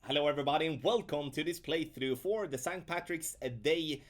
Hello everybody and welcome to this playthrough for the St. Patrick's Day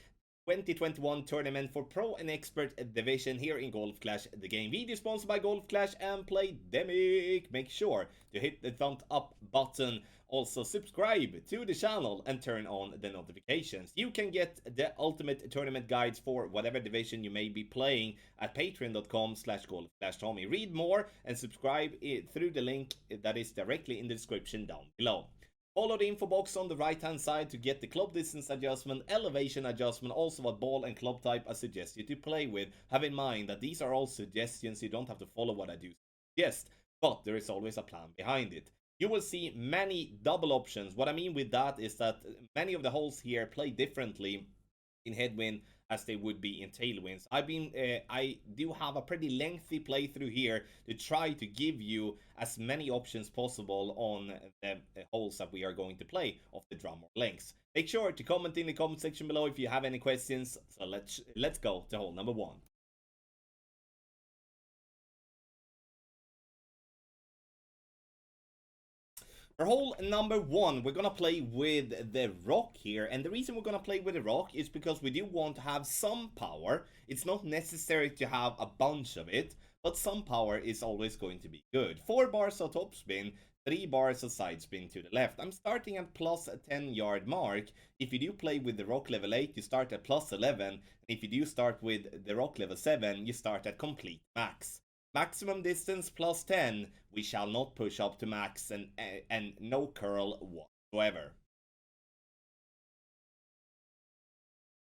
2021 tournament for Pro and Expert Division here in Golf Clash, the game. Video sponsored by Golf Clash and Playdemic. Make sure to hit the thumbs up button. Also subscribe to the channel and turn on the notifications. You can get the ultimate tournament guides for whatever division you may be playing at patreon.com/golf-tommy. Read more and subscribe through the link that is directly in the description down below. Follow the info box on the right hand side to get the club distance adjustment, elevation adjustment, also what ball and club type I suggest you to play with. Have in mind that these are all suggestions, you don't have to follow what I do suggest, but there is always a plan behind it. You will see many double options. What I mean with that is that many of the holes here play differently in headwind as they would be in tailwinds. I do have a pretty lengthy playthrough here to try to give you as many options possible on the holes that we are going to play of the drum or lengths. Make sure to comment in the comment section below if you have any questions. So let's go to hole number 1. For hole number 1, we're gonna play with the rock here, and the reason we're gonna play with the rock is because we do want to have some power. It's not necessary to have a bunch of it, but some power is always going to be good. 4 bars of topspin, 3 bars of side spin to the left. I'm starting at plus a 10-yard mark. If you do play with the rock level 8, you start at plus 11, and if you do start with the rock level 7, you start at complete max. Maximum distance plus 10. We shall not push up to max and no curl whatsoever.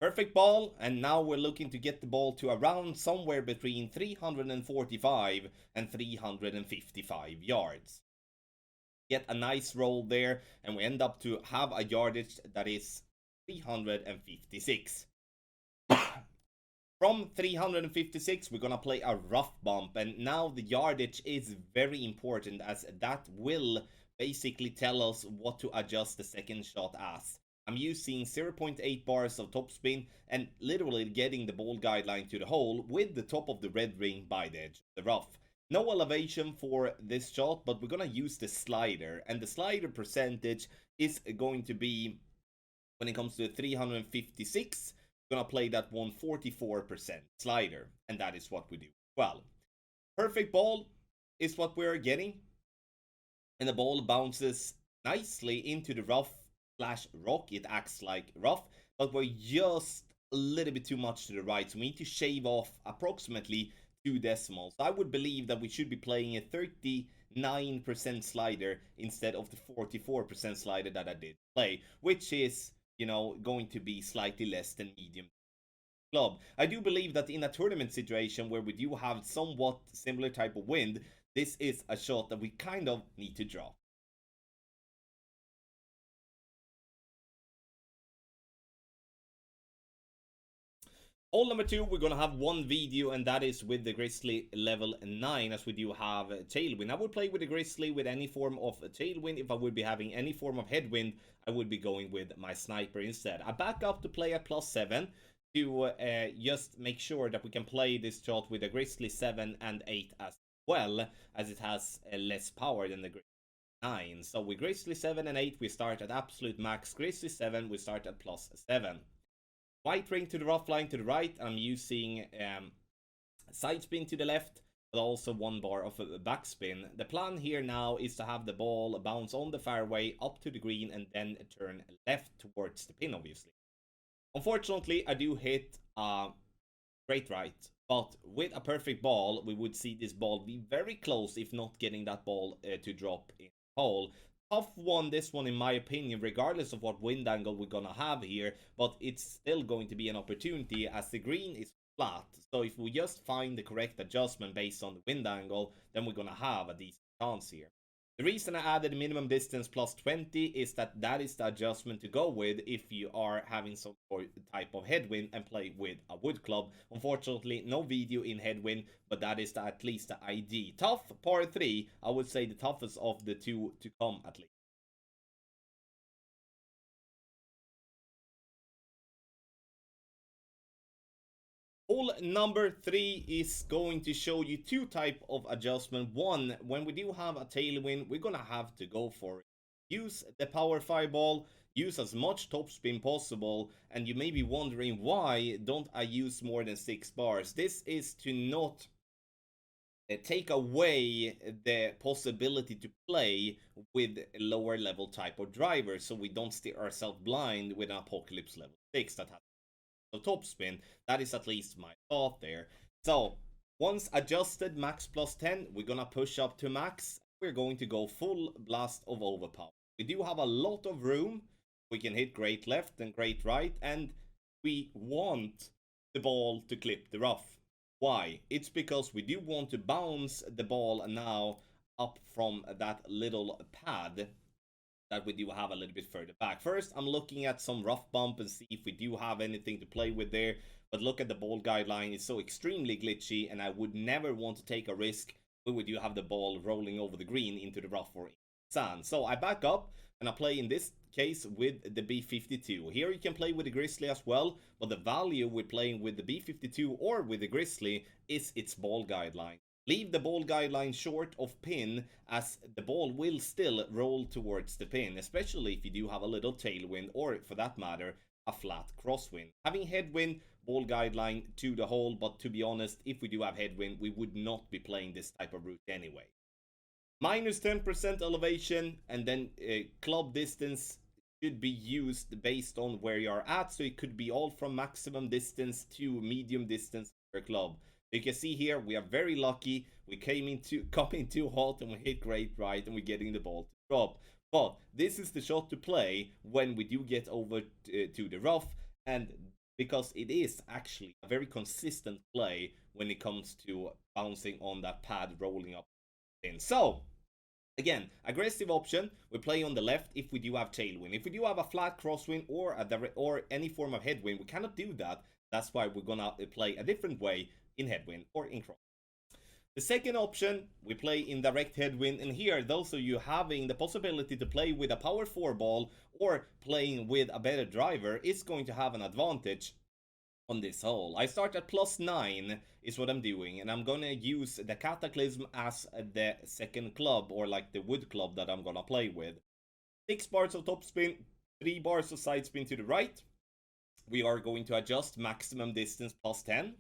Perfect ball, and now we're looking to get the ball to around somewhere between 345 and 355 yards. Get a nice roll there, and we end up to have a yardage that is 356. From 356, we're gonna play a rough bump, and now the yardage is very important as that will basically tell us what to adjust the second shot as. I'm using 0.8 bars of topspin and literally getting the ball guideline to the hole with the top of the red ring by the edge of the rough. No elevation for this shot, but we're gonna use the slider, and the slider percentage is going to be, when it comes to 356, gonna play that 144% slider, and that is what we do well. Perfect ball is what we're getting, and the ball bounces nicely into the rough slash rock. It acts like rough, but we're just a little bit too much to the right, so we need to shave off approximately 2 decimals. I would believe that we should be playing a 39% slider instead of the 44% slider that I did play, which is, going to be slightly less than medium club. I do believe that in a tournament situation where we do have somewhat similar type of wind, this is a shot that we kind of need to draw. Hole number 2, we're gonna have one video, and that is with the Grizzly level 9, as we do have tailwind. I would play with the Grizzly with any form of tailwind. If I would be having any form of headwind, I would be going with my sniper instead. I back up to play at plus 7 to just make sure that we can play this shot with the Grizzly 7 and 8 as well, as it has less power than the Grizzly 9. So with Grizzly 7 and 8, we start at absolute max. Grizzly 7, we start at plus 7. White ring to the rough line to the right. I'm using side spin to the left, but also 1 bar of backspin. The plan here now is to have the ball bounce on the fairway up to the green and then turn left towards the pin, obviously. Unfortunately, I do hit a straight right, but with a perfect ball, we would see this ball be very close, if not getting that ball to drop in the hole. Tough one, this one, in my opinion, regardless of what wind angle we're gonna have here, but it's still going to be an opportunity as the green is flat. So if we just find the correct adjustment based on the wind angle, then we're gonna have a decent chance here. The reason I added minimum distance plus 20 is that that is the adjustment to go with if you are having some type of headwind and play with a wood club. Unfortunately, no video in headwind, but that is at least the ID. Tough par 3, I would say the toughest of the two to come at least. Hole number 3 is going to show you 2 type of adjustment. One, when we do have a tailwind, we're gonna have to go for it. Use the power fireball, use as much topspin possible, and you may be wondering why don't I use more than 6 bars. This is to not take away the possibility to play with a lower level type of driver, so we don't steer ourselves blind with an Apocalypse level 6 that has a topspin. That is at least my thought there. So once adjusted max plus 10, we're gonna push up to max. We're going to go full blast of overpower. We do have a lot of room. We can hit great left and great right, and we want the ball to clip the rough. Why? It's because we do want to bounce the ball now up from that little pad that we do have a little bit further back. First, I'm looking at some rough bump and see if we do have anything to play with there. But look at the ball guideline, it's so extremely glitchy, and I would never want to take a risk where we do have the ball rolling over the green into the rough or sand. So I back up and I play in this case with the B52. Here you can play with the Grizzly as well, but the value with playing with the B52 or with the Grizzly is its ball guideline. Leave the ball guideline short of pin, as the ball will still roll towards the pin, especially if you do have a little tailwind or, for that matter, a flat crosswind. Having headwind, ball guideline to the hole, but to be honest, if we do have headwind, we would not be playing this type of route anyway. Minus 10% elevation, and then club distance should be used based on where you are at, so it could be all from maximum distance to medium distance per club. You can see here we are very lucky. We coming too hot and we hit great right, and we're getting the ball to drop. But this is the shot to play when we do get over to the rough, and because it is actually a very consistent play when it comes to bouncing on that pad, rolling up in. So again, aggressive option, we play on the left if we do have tailwind. If we do have a flat crosswind or any form of headwind, we cannot do that. That's why we're gonna play a different way in headwind or in cross. The second option, we play in direct headwind, and here, those of you having the possibility to play with a power 4 ball or playing with a better driver is going to have an advantage on this hole. I start at +9 is what I'm doing, and I'm gonna use the Cataclysm as the second club, or like the wood club that I'm gonna play with. 6 bars of topspin, 3 bars of side spin to the right. We are going to adjust maximum distance +10.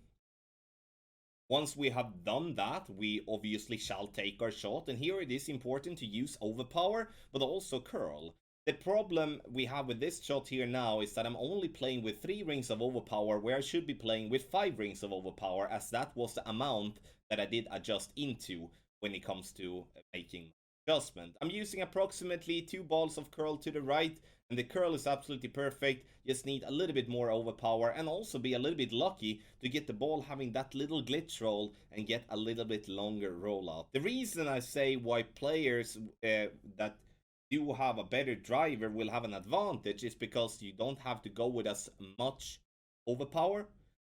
Once we have done that, we obviously shall take our shot, and here it is important to use overpower, but also curl. The problem we have with this shot here now is that I'm only playing with 3 rings of overpower, where I should be playing with 5 rings of overpower, as that was the amount that I did adjust into when it comes to making adjustment. I'm using approximately 2 balls of curl to the right, and the curl is absolutely perfect. Just need a little bit more overpower, and also be a little bit lucky to get the ball having that little glitch roll and get a little bit longer rollout. The reason I say why players that do have a better driver will have an advantage is because you don't have to go with as much overpower,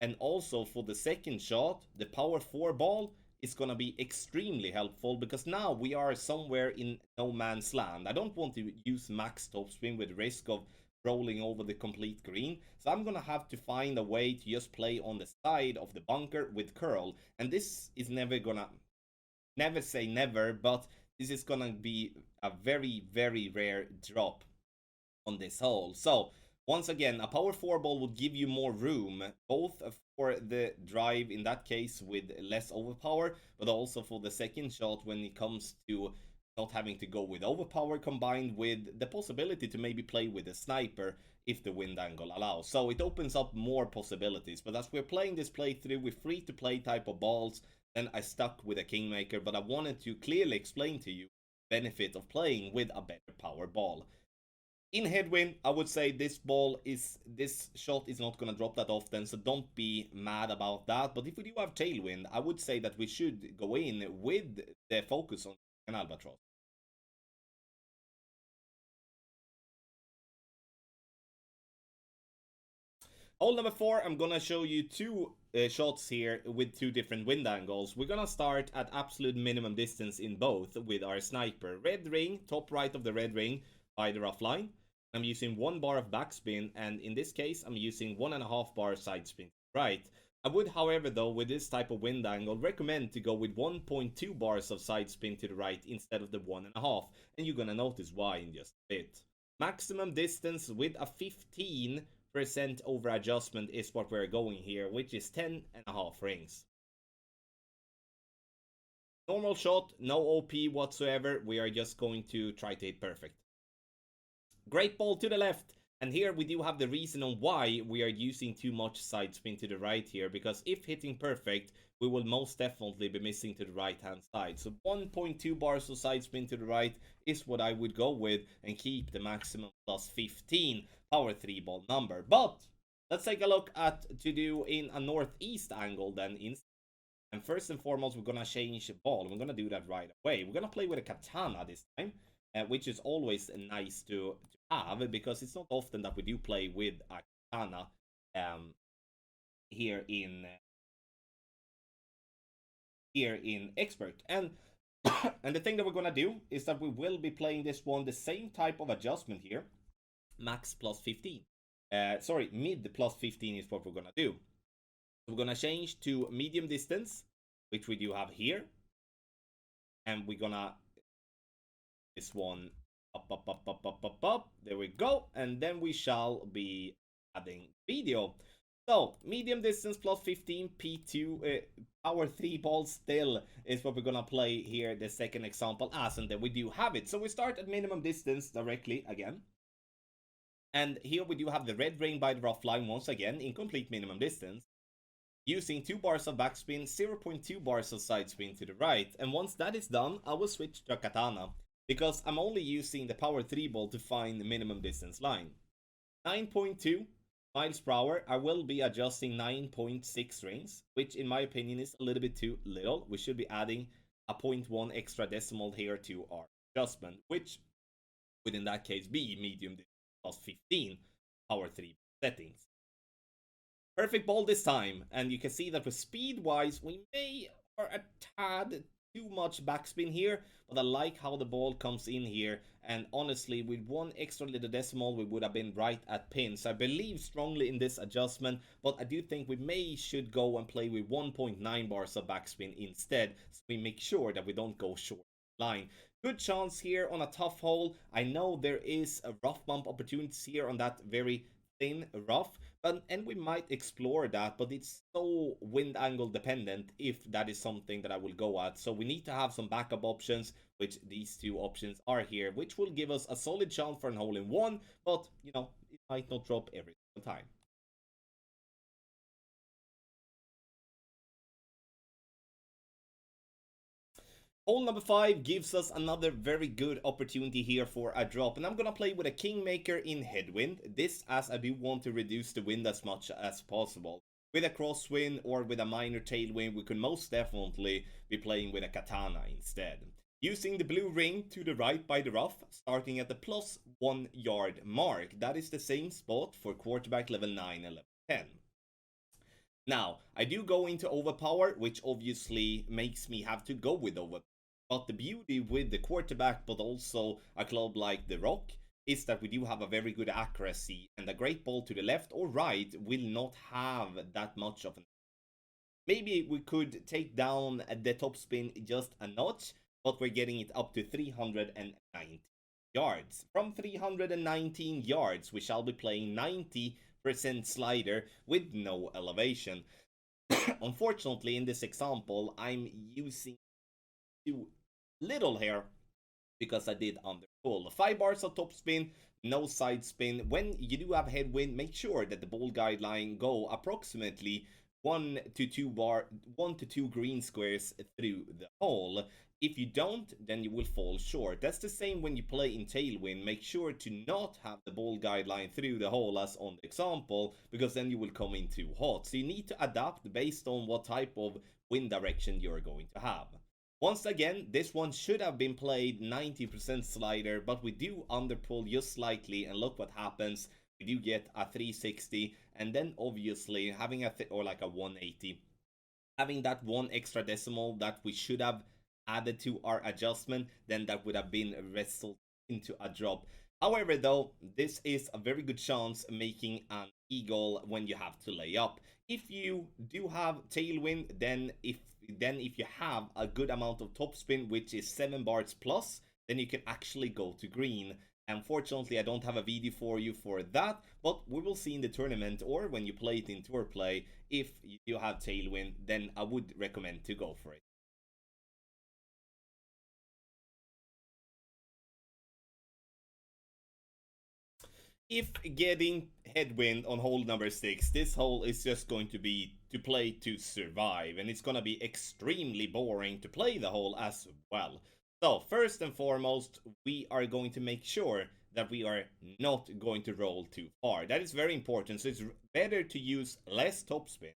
and also for the second shot, the power 4 ball is going to be extremely helpful, because now we are somewhere in no man's land. I don't want to use max topspin with risk of rolling over the complete green, so I'm going to have to find a way to just play on the side of the bunker with curl, and this is never say never, but this is going to be a very, very rare drop on this hole. So once again, a power 4 ball would give you more room, both for the drive in that case with less overpower, but also for the second shot when it comes to not having to go with overpower, combined with the possibility to maybe play with a sniper if the wind angle allows. So it opens up more possibilities. But as we're playing this playthrough with free-to-play type of balls, then I stuck with a Kingmaker, but I wanted to clearly explain to you the benefit of playing with a better power ball. In headwind, I would say this shot is not going to drop that often, so don't be mad about that. But if we do have tailwind, I would say that we should go in with the focus on an albatross. Hole number 4, I'm gonna show you 2 shots here with 2 different wind angles. We're gonna start at absolute minimum distance in both with our sniper. Red ring, top right of the red ring by the rough line. I'm using 1 bar of backspin, and in this case I'm using 1.5 bar side spin right. I would, however, though, with this type of wind angle, recommend to go with 1.2 bars of side spin to the right instead of the 1.5, and you're gonna notice why in just a bit. Maximum distance with a 15% over adjustment is what we're going here, which is 10.5 rings. Normal shot, no OP whatsoever. We are just going to try to hit perfect. Great ball to the left. And here we do have the reason on why we are using too much side spin to the right here. Because if hitting perfect, we will most definitely be missing to the right hand side. So 1.2 bars of side spin to the right is what I would go with and keep the maximum plus 15 power 3 ball number. But let's take a look at to do in a northeast angle then instead. And first and foremost, we're gonna change the ball. We're gonna do that right away. We're gonna play with a katana this time, which is always nice to have because it's not often that we do play with a katana um, here in expert. And and the thing that we're gonna do is that we will be playing this one the same type of adjustment here, max plus 15. Sorry, mid plus 15 is what we're gonna do. We're gonna change to medium distance, which we do have here, and we're gonna this one up. There we go, and then we shall be adding video. So medium distance plus 15 P2 power 3 balls still is what we're gonna play here. The second example as, and then we do have it. So we start at minimum distance directly again. And here we do have the red ring by the rough line once again in complete minimum distance. Using 2 bars of backspin, 0.2 bars of side spin to the right. And once that is done, I will switch to a katana. Because I'm only using the power 3 ball to find the minimum distance line. 9.2 miles per hour. I will be adjusting 9.6 rings. Which in my opinion is a little bit too little. We should be adding a 0.1 extra decimal here to our adjustment. Which would in that case be medium distance plus 15 power 3 settings. Perfect ball this time, and you can see that with speed-wise, we may are a tad too much backspin here, but I like how the ball comes in here, and honestly, with one extra little decimal, we would have been right at pin. So I believe strongly in this adjustment, but I do think we should go and play with 1.9 bars of backspin instead, so we make sure that we don't go short line. Good chance here on a tough hole. I know there is a rough bump opportunities here on that very thin rough, and we might explore that, but it's so wind angle dependent if that is something that I will go at. So we need to have some backup options, which these two options are here, which will give us a solid chance for an hole in one, but you know, it might not drop every single time. Hole number 5 gives us another very good opportunity here for a drop, and I'm gonna play with a Kingmaker in headwind. This as I do want to reduce the wind as much as possible. With a crosswind or with a minor tailwind, we could most definitely be playing with a katana instead. Using the blue ring to the right by the rough, starting at the plus 1 yard mark. That is the same spot for quarterback level 9 and level 10. Now, I do go into overpower, which obviously makes me have to go with overpower. But the beauty with the quarterback, but also a club like the Rock, is that we do have a very good accuracy, and a great ball to the left or right will not have that much of an. Maybe we could take down the top spin just a notch, but we're getting it up to 390 yards. From 319 yards, we shall be playing 90% slider with no elevation. Unfortunately, in this example, I'm using too little here because I did underpull. 5 bars of top spin, no side spin. When you do have headwind, make sure that the ball guideline go approximately 1 to 2 green squares through the hole. If you don't, then you will fall short. That's the same when you play in tailwind. Make sure to not have the ball guideline through the hole as on the example, because then you will come in too hot. So you need to adapt based on what type of wind direction you're going to have. Once again, this one should have been played 90% slider, but we do underpull just slightly, and look what happens. We do get a 360, and then obviously having or like a 180. Having that one extra decimal that we should have added to our adjustment, then that would have been result into a drop. However, though, this is a very good chance making an eagle when you have to lay up. If you do have tailwind, then if you have a good amount of topspin, which is 7 bars plus, then you can actually go to green. Unfortunately, I don't have a video for you for that, but we will see in the tournament or when you play it in tour play. If you have tailwind, then I would recommend to go for it. If getting headwind on hole number 6, this hole is just going to be to play to survive, and it's going to be extremely boring to play the hole as well. So first and foremost, we are going to make sure that we are not going to roll too far. That is very important, so it's better to use less topspin,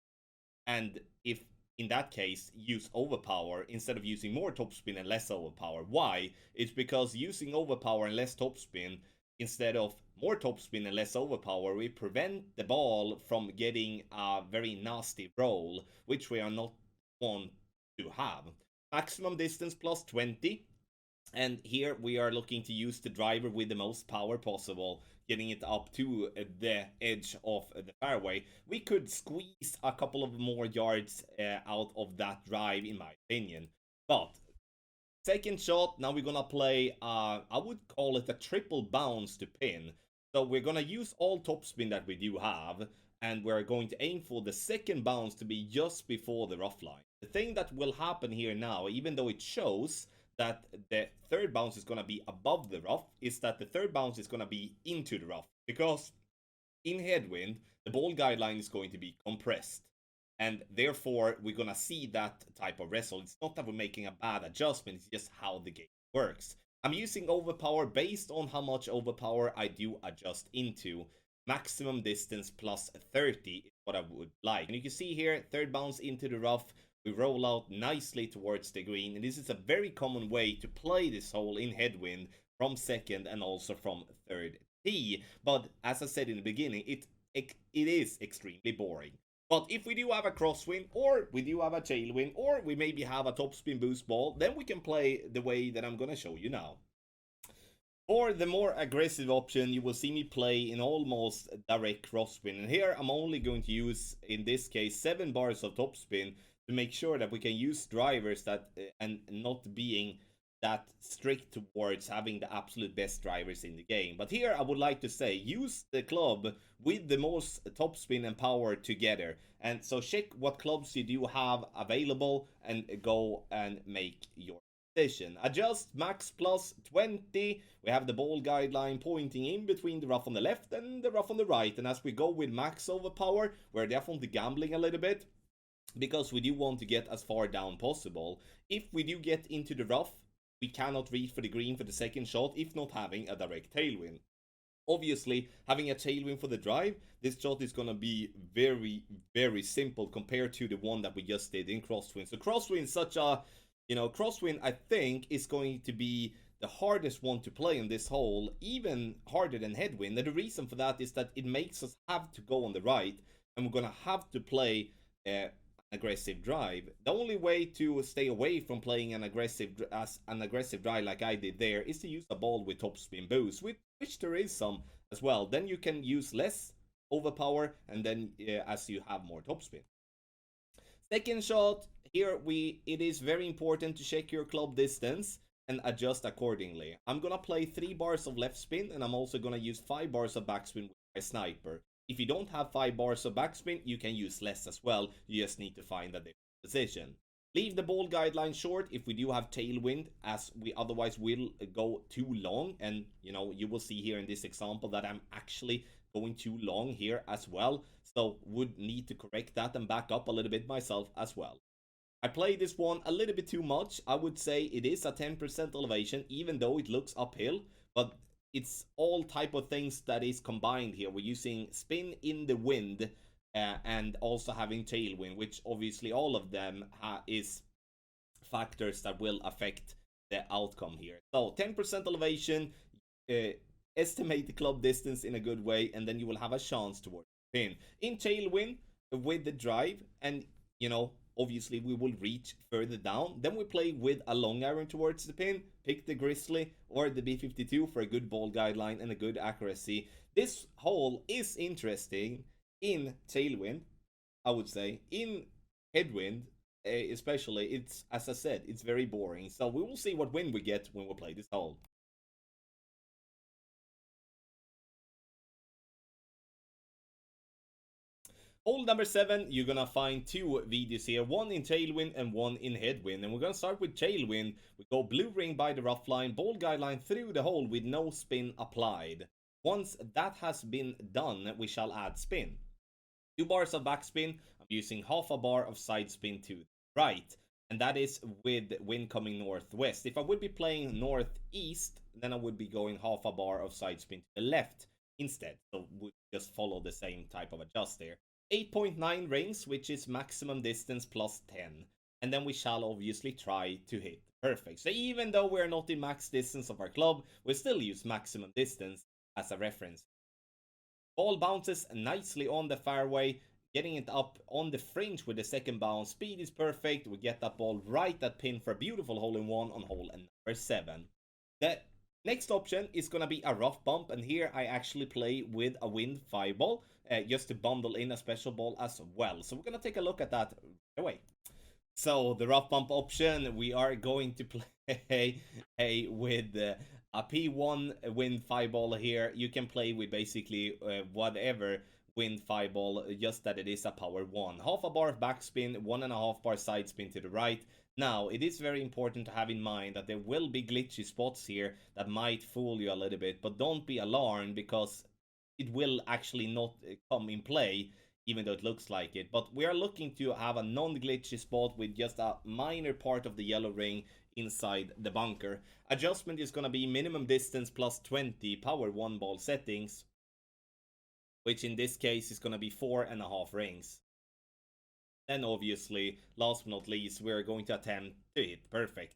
and if in that case use overpower instead of using more topspin and less overpower. Why? It's because using overpower and less topspin instead of more topspin and less overpower, we prevent the ball from getting a very nasty roll, which we are not want to have. Maximum distance plus 20. And here we are looking to use the driver with the most power possible, getting it up to the edge of the fairway. We could squeeze a couple of more yards out of that drive, in my opinion. But second shot, now we're gonna play, I would call it a triple bounce to pin. So we're gonna use all topspin that we do have, and we're going to aim for the second bounce to be just before the rough line. The thing that will happen here now, even though it shows that the third bounce is gonna be above the rough, is that the third bounce is gonna be into the rough. Because in headwind, the ball guideline is going to be compressed. And therefore, we're gonna see that type of wrestle. It's not that we're making a bad adjustment, it's just how the game works. I'm using overpower based on how much overpower I do adjust into. Maximum distance plus 30 is what I would like. And you can see here, third bounce into the rough. We roll out nicely towards the green. And this is a very common way to play this hole in headwind from second and also from third tee. But as I said in the beginning, it is extremely boring. But if we do have a crosswind, or we do have a tailwind, or we maybe have a topspin boost ball, then we can play the way that I'm gonna show you now. For the more aggressive option, you will see me play in almost direct crossspin. And here I'm only going to use, in this case, 7 bars of topspin to make sure that we can use drivers that and not being that strict towards having the absolute best drivers in the game. But here I would like to say, use the club with the most topspin and power together. And so check what clubs you do have available and go and make your decision. Adjust max plus 20. We have the ball guideline pointing in between the rough on the left and the rough on the right. And as we go with max overpower, we're definitely gambling a little bit, because we do want to get as far down possible. If we do get into the rough, we cannot reach for the green for the second shot if not having a direct tailwind. Obviously, having a tailwind for the drive, this shot is going to be very, very simple compared to the one that we just did in crosswind. So crosswind is such a, crosswind I think is going to be the hardest one to play in this hole, even harder than headwind. And the reason for that is that it makes us have to go on the right, and we're going to have to play aggressive drive. The only way to stay away from playing an aggressive drive like I did there is to use a ball with topspin boost, which there is some as well. Then you can use less overpower, and then as you have more topspin. Second shot, here it is very important to check your club distance and adjust accordingly. I'm gonna play 3 bars of left spin, and I'm also gonna use 5 bars of backspin with my sniper. If you don't have 5 bars of backspin, you can use less as well. You just need to find a different position. Leave the ball guideline short if we do have tailwind, as we otherwise will go too long. And you will see here in this example that I'm actually going too long here as well. So would need to correct that and back up a little bit myself as well. I played this one a little bit too much. I would say it is a 10% elevation, even though it looks uphill. But it's all type of things that is combined here. We're using spin in the wind and also having tailwind, which obviously all of them is factors that will affect the outcome here. So 10% elevation, estimate the club distance in a good way, and then you will have a chance towards the pin. In tailwind with the drive, and obviously we will reach further down. Then we play with a long iron towards the pin, pick the Grizzly or the B52 for a good ball guideline and a good accuracy. This hole is interesting in tailwind, I would say. In headwind, especially, it's, as I said, it's very boring. So we will see what win we get when we play this hole. Hole number 7, you're gonna find two videos here, one in tailwind and one in headwind. And we're gonna start with tailwind. We go blue ring by the rough line, ball guideline through the hole with no spin applied. Once that has been done, we shall add spin. 2 bars of backspin. I'm using half a bar of side spin to the right. And that is with wind coming northwest. If I would be playing northeast, then I would be going half a bar of side spin to the left instead. So would just follow the same type of adjust there. 8.9 rings, which is maximum distance plus 10. And then we shall obviously try to hit perfect. So even though we're not in max distance of our club, we still use maximum distance as a reference. Ball bounces nicely on the fairway, getting it up on the fringe with the second bounce. Speed is perfect. We get that ball right at pin for a beautiful hole-in-one on hole number 7. The next option is going to be a rough bump, and here I actually play with a wind 5 ball, just to bundle in a special ball as well. So we're going to take a look at that right away. So the rough bump option, we are going to play with a P1 wind 5 ball here. You can play with basically whatever wind 5 ball, just that it is a power 1. Half a bar of backspin, 1.5 bar side spin to the right. Now, it is very important to have in mind that there will be glitchy spots here that might fool you a little bit, but don't be alarmed because it will actually not come in play even though it looks like it. But we are looking to have a non-glitchy spot with just a minor part of the yellow ring inside the bunker. Adjustment is going to be minimum distance plus 20 power 1 ball settings, which in this case is going to be 4.5 rings. Then obviously, last but not least, we're going to attempt to hit perfect.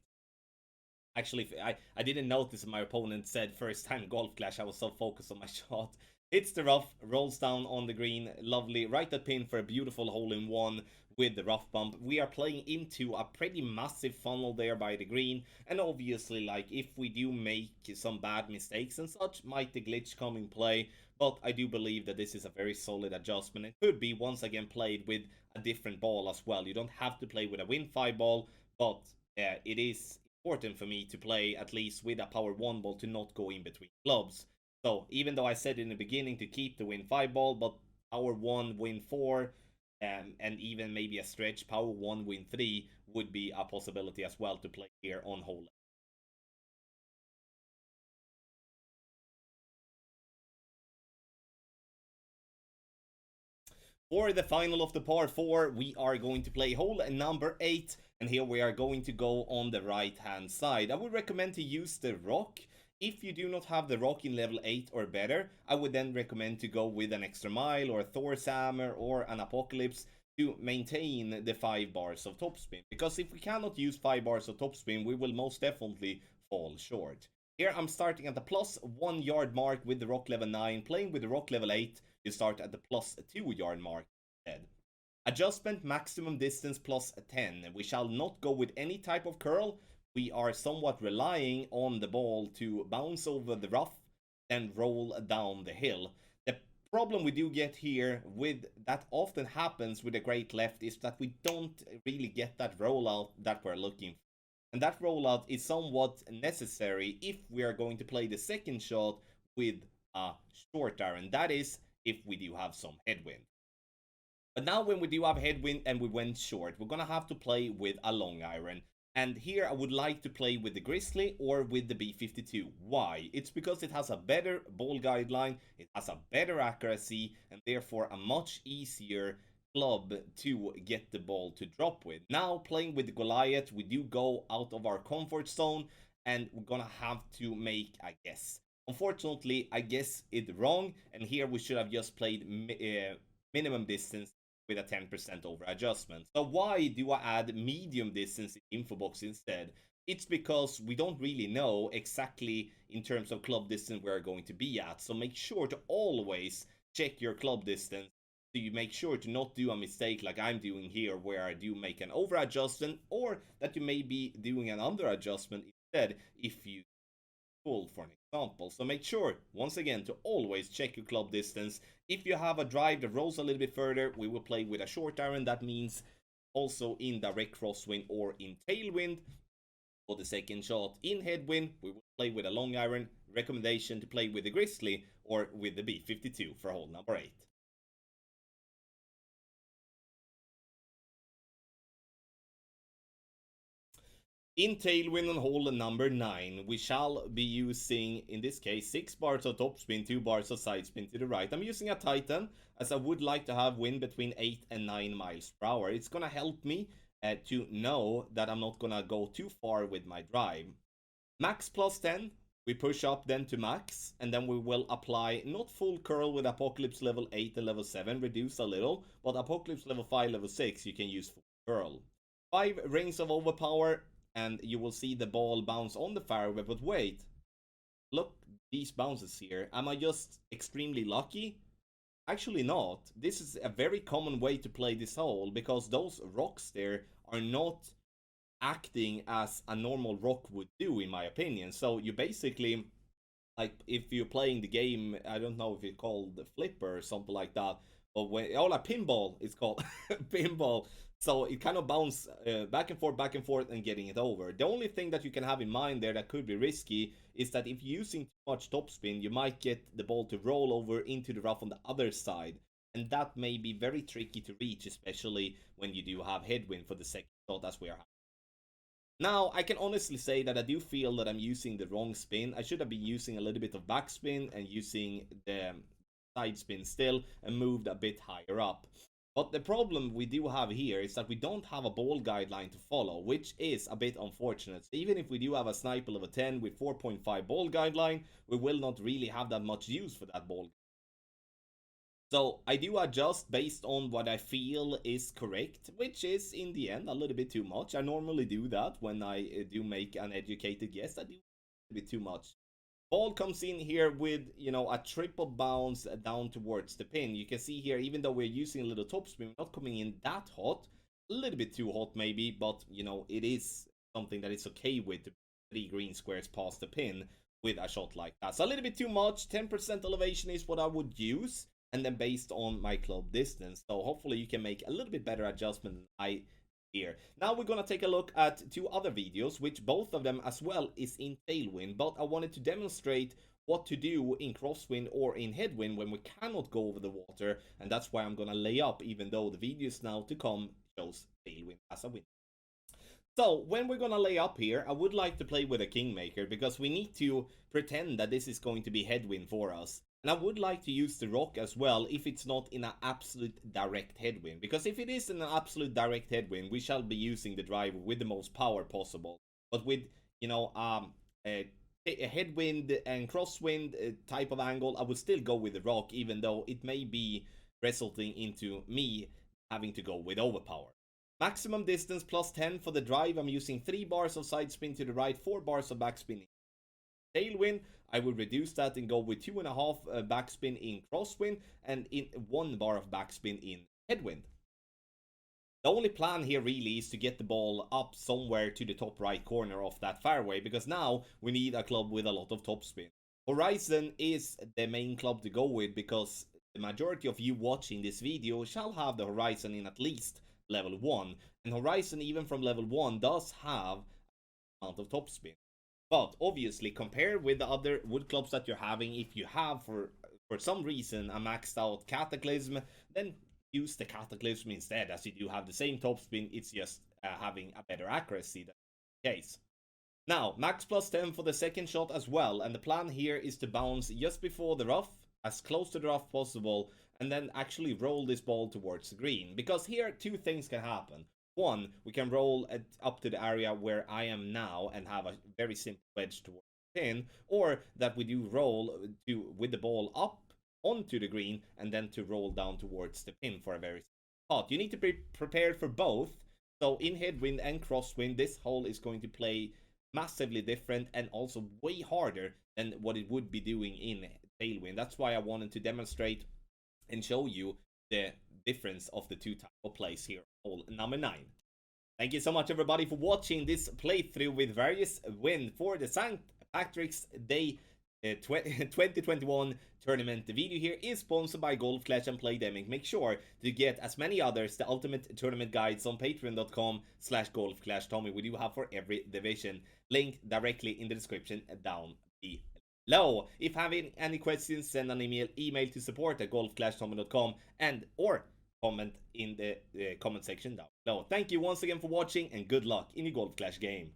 Actually, I didn't notice my opponent said first time golf clash. I was so focused on my shot. Hits the rough, rolls down on the green, lovely, right at pin for a beautiful hole-in-one with the rough bump. We are playing into a pretty massive funnel there by the green, and obviously, like, if we do make some bad mistakes and such, might the glitch come in play, but I do believe that this is a very solid adjustment. It could be, once again, played with a different ball as well. You don't have to play with a Win 5 ball, but it is important for me to play at least with a power 1 ball to not go in between clubs. So even though I said in the beginning to keep the win 5 ball, but power 1 win 4 and even maybe a stretch power 1 win 3 would be a possibility as well to play here on hole. For the final of the par 4, we are going to play hole number 8, and here we are going to go on the right hand side. I would recommend to use the rock. If you do not have the rock in level 8 or better, I would then recommend to go with an extra mile or a Thor's hammer or an apocalypse to maintain the 5 bars of topspin. Because if we cannot use 5 bars of topspin, we will most definitely fall short. Here I'm starting at the plus 1 yard mark with the rock level 9, playing with the rock level 8. You start at the plus 2 yard mark instead. Adjustment maximum distance plus 10. We shall not go with any type of curl. We are somewhat relying on the ball to bounce over the rough and roll down the hill. The problem we do get here with that often happens with a great left is that we don't really get that rollout that we're looking for. And that rollout is somewhat necessary if we are going to play the second shot with a short iron. That is if we do have some headwind. But now when we do have headwind and we went short, we're going to have to play with a long iron. And here I would like to play with the Grizzly or with the B52. Why? It's because it has a better ball guideline, it has a better accuracy, and therefore a much easier club to get the ball to drop with. Now playing with the Goliath, we do go out of our comfort zone and we're gonna have to make a guess. Unfortunately, I guess it wrong, and here we should have just played minimum distance with a 10% over adjustment. So why do I add medium distance in info box instead? It's because we don't really know exactly in terms of club distance where we're going to be at. So make sure to always check your club distance. So you make sure to not do a mistake like I'm doing here where I do make an over adjustment, or that you may be doing an under adjustment instead if you full, for an example. So make sure, once again, to always check your club distance. If you have a drive that rolls a little bit further, we will play with a short iron. That means also in direct crosswind or in tailwind. For the second shot in headwind, we will play with a long iron. Recommendation to play with the Grizzly or with the B52 for hole number 8. In tailwind on hole number 9, we shall be using, in this case, 6 bars of topspin, 2 bars of side spin to the right. I'm using a Titan, as I would like to have wind between 8 and 9 miles per hour. It's gonna help me to know that I'm not gonna go too far with my drive. Max plus 10, we push up then to max, and then we will apply not full curl with Apocalypse level 8 and level 7, reduce a little, but Apocalypse level 5, level 6, you can use full curl. 5 rings of overpower, and you will see the ball bounce on the fairway, but wait, look these bounces here. Am I just extremely lucky? Actually not. This is a very common way to play this hole, because those rocks there are not acting as a normal rock would do, in my opinion. So you basically, like, if you're playing the game, I don't know if it's called the flipper or something like that, but when, oh, like pinball, it's called pinball. So it kind of bounce back and forth and getting it over. The only thing that you can have in mind there that could be risky is that if you're using too much topspin, you might get the ball to roll over into the rough on the other side. And that may be very tricky to reach, especially when you do have headwind for the second shot, as we are. Now, I can honestly say that I do feel that I'm using the wrong spin. I should have been using a little bit of backspin and using the side spin still and moved a bit higher up. But the problem we do have here is that we don't have a ball guideline to follow, which is a bit unfortunate. So even if we do have a sniper level 10 with 4.5 ball guideline, we will not really have that much use for that ball. So I do adjust based on what I feel is correct, which is in the end a little bit too much. I normally do that when I do make an educated guess. I do a bit too much. Ball comes in here with, you know, a triple bounce down towards the pin. You can see here, even though we're using a little topspin, we're not coming in that hot. A little bit too hot maybe, but, you know, it is something that is okay with 3 green squares past the pin with a shot like that. So a little bit too much. 10% elevation is what I would use, and then based on my club distance. So hopefully you can make a little bit better adjustment than I here. Now we're gonna take a look at 2 other videos, which both of them as well is in tailwind, but I wanted to demonstrate what to do in crosswind or in headwind when we cannot go over the water, and that's why I'm gonna lay up, even though the videos now to come shows tailwind as a win. So when we're gonna lay up here, I would like to play with a Kingmaker, because we need to pretend that this is going to be headwind for us. And I would like to use the rock as well if it's not in an absolute direct headwind. Because if it is in an absolute direct headwind, we shall be using the driver with the most power possible. But with, you know, a headwind and crosswind type of angle, I would still go with the rock, even though it may be resulting into me having to go with overpower. Maximum distance plus 10 for the drive. I'm using 3 bars of side spin to the right, 4 bars of backspin. Tailwind, I will reduce that and go with 2.5 backspin in crosswind and in 1 bar of backspin in headwind. The only plan here really is to get the ball up somewhere to the top right corner of that fairway, because now we need a club with a lot of topspin. Horizon is the main club to go with, because the majority of you watching this video shall have the Horizon in at least level 1. And Horizon, even from level 1, does have a amount of topspin. But obviously, compared with the other wood clubs that you're having, if you have for some reason a maxed out Cataclysm, then use the Cataclysm instead, as you do have the same topspin. It's just having a better accuracy than the case. Now, max plus 10 for the second shot as well, and the plan here is to bounce just before the rough, as close to the rough possible, and then actually roll this ball towards the green. Because here 2 things can happen. 1, we can roll it up to the area where I am now and have a very simple wedge towards the pin, or that we do roll with the ball up onto the green and then to roll down towards the pin for a very simple shot. You need to be prepared for both. So in headwind and crosswind, this hole is going to play massively different and also way harder than what it would be doing in tailwind. That's why I wanted to demonstrate and show you the difference of the 2 type of plays here. Hole number 9. Thank you so much, everybody, for watching this playthrough with various win for the St. Patrick's Day 2021 tournament. The video here is sponsored by Golf Clash and Playdemic. Make sure to get, as many others, the ultimate tournament guides on patreon.com/golfclashtommy. We do have for every division. Link directly in the description down below. If having any questions, send an email to support@golfclashtommy.com and or comment in the comment section down below. Thank you once again for watching and good luck in your Golf Clash game.